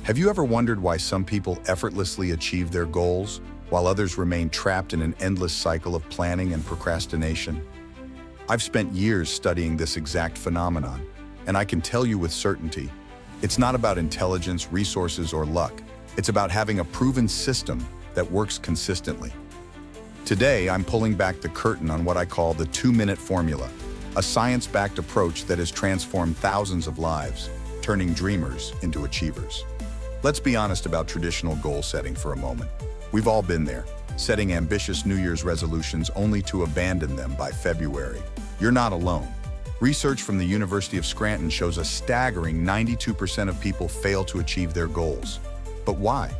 Have you ever wondered why some people effortlessly achieve their goals, while others remain trapped in an endless cycle of planning and procrastination? I've spent years studying this exact phenomenon, and I can tell you with certainty, it's not about intelligence, resources, or luck. It's about having a proven system that works consistently. Today, I'm pulling back the curtain on what I call the 2-minute formula, a science-backed approach that has transformed thousands of lives, turning dreamers into achievers. Let's be honest about traditional goal setting for a moment. We've all been there, setting ambitious New Year's resolutions only to abandon them by February. You're not alone. Research from the University of Scranton shows a staggering 92% of people fail to achieve their goals. But why?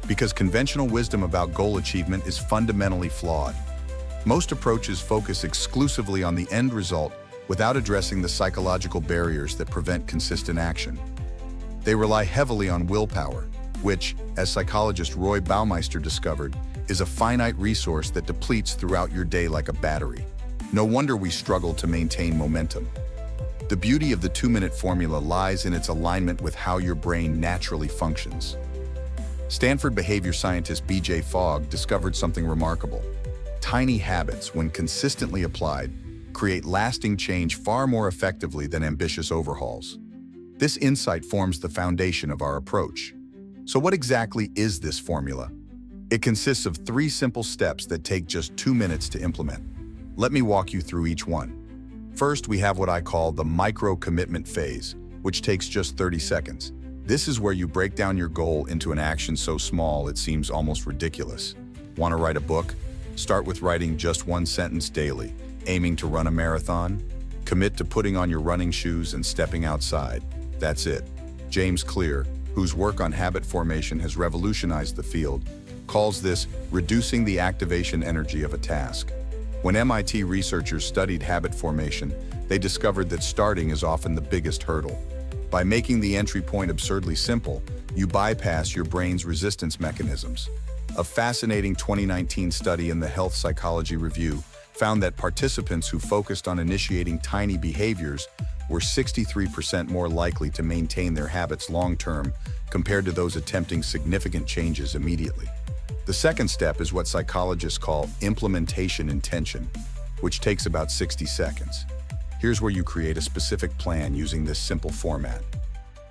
Because conventional wisdom about goal achievement is fundamentally flawed. Most approaches focus exclusively on the end result without addressing the psychological barriers that prevent consistent action. They rely heavily on willpower, which, as psychologist Roy Baumeister discovered, is a finite resource that depletes throughout your day like a battery. No wonder we struggle to maintain momentum. The beauty of the 2-minute formula lies in its alignment with how your brain naturally functions. Stanford behavior scientist B.J. Fogg discovered something remarkable. Tiny habits, when consistently applied, create lasting change far more effectively than ambitious overhauls. This insight forms the foundation of our approach. So what exactly is this formula? It consists of 3 simple steps that take just 2 minutes to implement. Let me walk you through each one. First, we have what I call the micro-commitment phase, which takes just 30 seconds. This is where you break down your goal into an action so small it seems almost ridiculous. Want to write a book? Start with writing just 1 sentence daily. Aiming to run a marathon? Commit to putting on your running shoes and stepping outside. That's it. James Clear, whose work on habit formation has revolutionized the field, calls this reducing the activation energy of a task. When MIT researchers studied habit formation, they discovered that starting is often the biggest hurdle. By making the entry point absurdly simple, you bypass your brain's resistance mechanisms. A fascinating 2019 study in the Health Psychology Review found that participants who focused on initiating tiny behaviors were 63% more likely to maintain their habits long-term compared to those attempting significant changes immediately. The second step is what psychologists call implementation intention, which takes about 60 seconds. Here's where you create a specific plan using this simple format.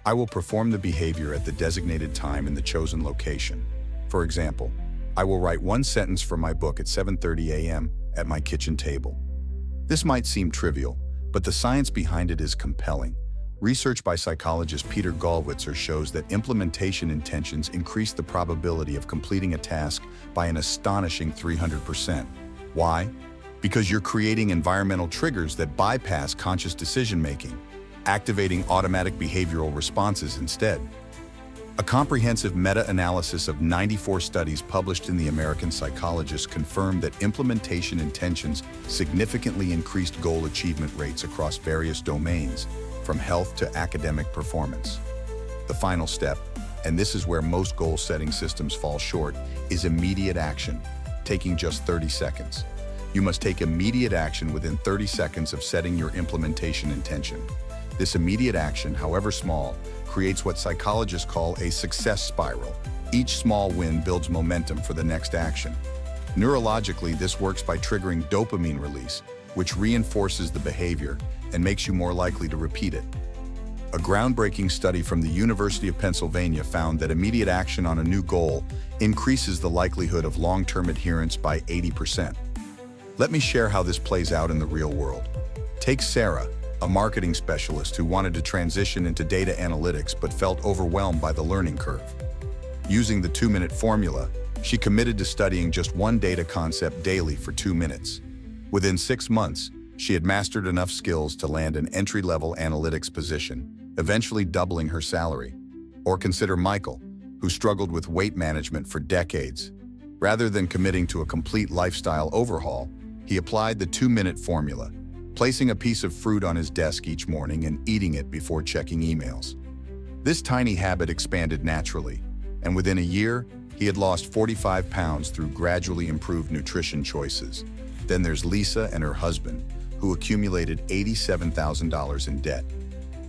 I will perform the behavior at the designated time in the chosen location. For example, I will write 1 sentence from my book at 7:30 a.m. at my kitchen table. This might seem trivial, but the science behind it is compelling. Research by psychologist Peter Gollwitzer shows that implementation intentions increase the probability of completing a task by an astonishing 300%. Why? Because you're creating environmental triggers that bypass conscious decision-making, activating automatic behavioral responses instead. A comprehensive meta-analysis of 94 studies published in the American Psychologist confirmed that implementation intentions significantly increased goal achievement rates across various domains, from health to academic performance. The final step, and this is where most goal-setting systems fall short, is immediate action, taking just 30 seconds. You must take immediate action within 30 seconds of setting your implementation intention. This immediate action, however small, creates what psychologists call a success spiral. Each small win builds momentum for the next action. Neurologically, this works by triggering dopamine release, which reinforces the behavior and makes you more likely to repeat it. A groundbreaking study from the University of Pennsylvania found that immediate action on a new goal increases the likelihood of long-term adherence by 80%. Let me share how this plays out in the real world. Take Sarah, a marketing specialist who wanted to transition into data analytics but felt overwhelmed by the learning curve. Using the 2-minute formula, she committed to studying just 1 data concept daily for 2 minutes. Within 6 months, she had mastered enough skills to land an entry-level analytics position, eventually doubling her salary. Or consider Michael, who struggled with weight management for decades. Rather than committing to a complete lifestyle overhaul, he applied the 2-minute formula, placing a piece of fruit on his desk each morning and eating it before checking emails. This tiny habit expanded naturally, and within a year, he had lost 45 pounds through gradually improved nutrition choices. Then there's Lisa and her husband, who accumulated $87,000 in debt.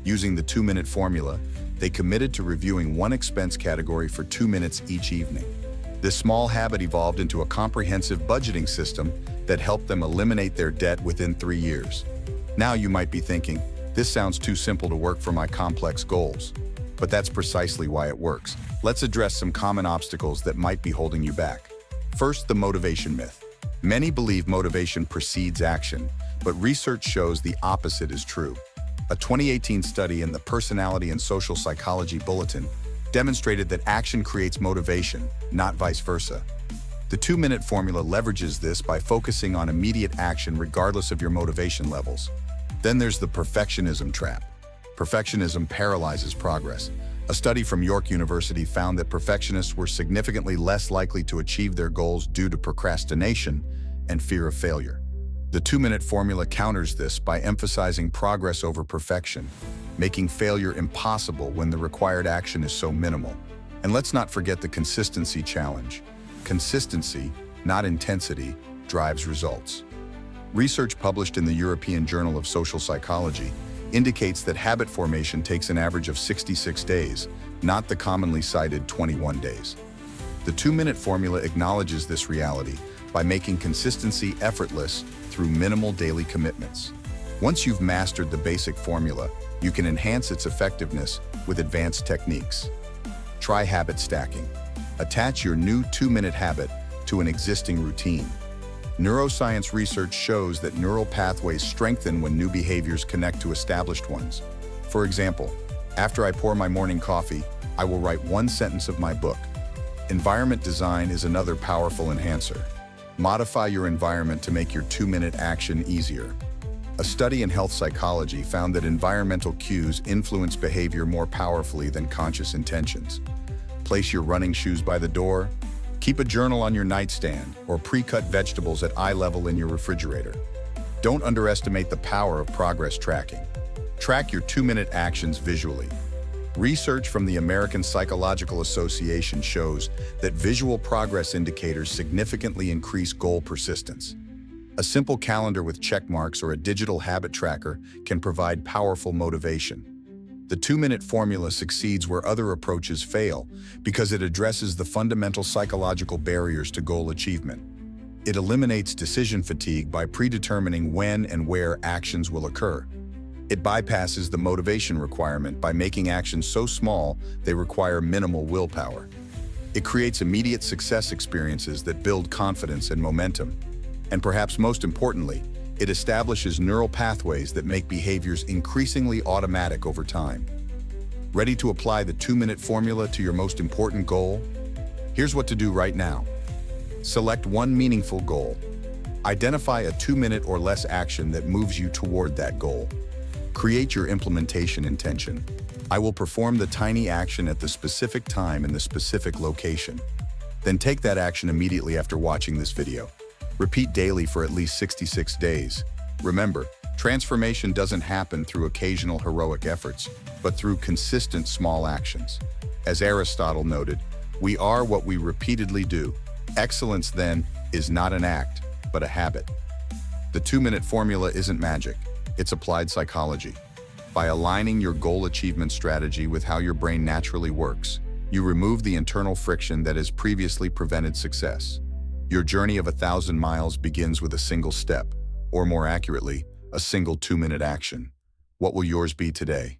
Using the 2-minute formula, They committed to reviewing one expense category for 2 minutes each evening. This small habit evolved into a comprehensive budgeting system that helped them eliminate their debt within 3 years. Now you might be thinking, this sounds too simple to work for my complex goals. But that's precisely why it works. Let's address some common obstacles that might be holding you back. First, the motivation myth. Many believe motivation precedes action, but research shows the opposite is true. A 2018 study in the Personality and Social Psychology Bulletin demonstrated that action creates motivation, not vice versa. The 2-minute formula leverages this by focusing on immediate action regardless of your motivation levels. Then there's the perfectionism trap. Perfectionism paralyzes progress. A study from York University found that perfectionists were significantly less likely to achieve their goals due to procrastination and fear of failure. The 2-minute formula counters this by emphasizing progress over perfection, making failure impossible when the required action is so minimal. And let's not forget the consistency challenge. Consistency, not intensity, drives results. Research published in the European Journal of Social Psychology indicates that habit formation takes an average of 66 days, not the commonly cited 21 days. The 2-minute formula acknowledges this reality by making consistency effortless through minimal daily commitments. Once you've mastered the basic formula, you can enhance its effectiveness with advanced techniques. Try habit stacking. Attach your new 2-minute habit to an existing routine. Neuroscience research shows that neural pathways strengthen when new behaviors connect to established ones. For example, after I pour my morning coffee, I will write one sentence of my book. Environment design is another powerful enhancer. Modify your environment to make your 2-minute action easier. A study in health psychology found that environmental cues influence behavior more powerfully than conscious intentions. Place your running shoes by the door, keep a journal on your nightstand, or pre-cut vegetables at eye level in your refrigerator. Don't underestimate the power of progress tracking. Track your 2-minute actions visually. Research from the American Psychological Association shows that visual progress indicators significantly increase goal persistence. A simple calendar with check marks or a digital habit tracker can provide powerful motivation. The 2-minute formula succeeds where other approaches fail because it addresses the fundamental psychological barriers to goal achievement. It eliminates decision fatigue by predetermining when and where actions will occur. It bypasses the motivation requirement by making actions so small they require minimal willpower. It creates immediate success experiences that build confidence and momentum. And perhaps most importantly, it establishes neural pathways that make behaviors increasingly automatic over time. Ready to apply the 2-minute formula to your most important goal? Here's what to do right now. Select one meaningful goal. Identify a 2-minute or less action that moves you toward that goal. Create your implementation intention. I will perform the tiny action at the specific time in the specific location. Then take that action immediately after watching this video. Repeat daily for at least 66 days. Remember, transformation doesn't happen through occasional heroic efforts, but through consistent small actions. As Aristotle noted, we are what we repeatedly do. Excellence, then, is not an act, but a habit. The 2-minute formula isn't magic. It's applied psychology. By aligning your goal achievement strategy with how your brain naturally works, you remove the internal friction that has previously prevented success. Your journey of 1,000 miles begins with a single step, or more accurately, a single 2-minute action. What will yours be today?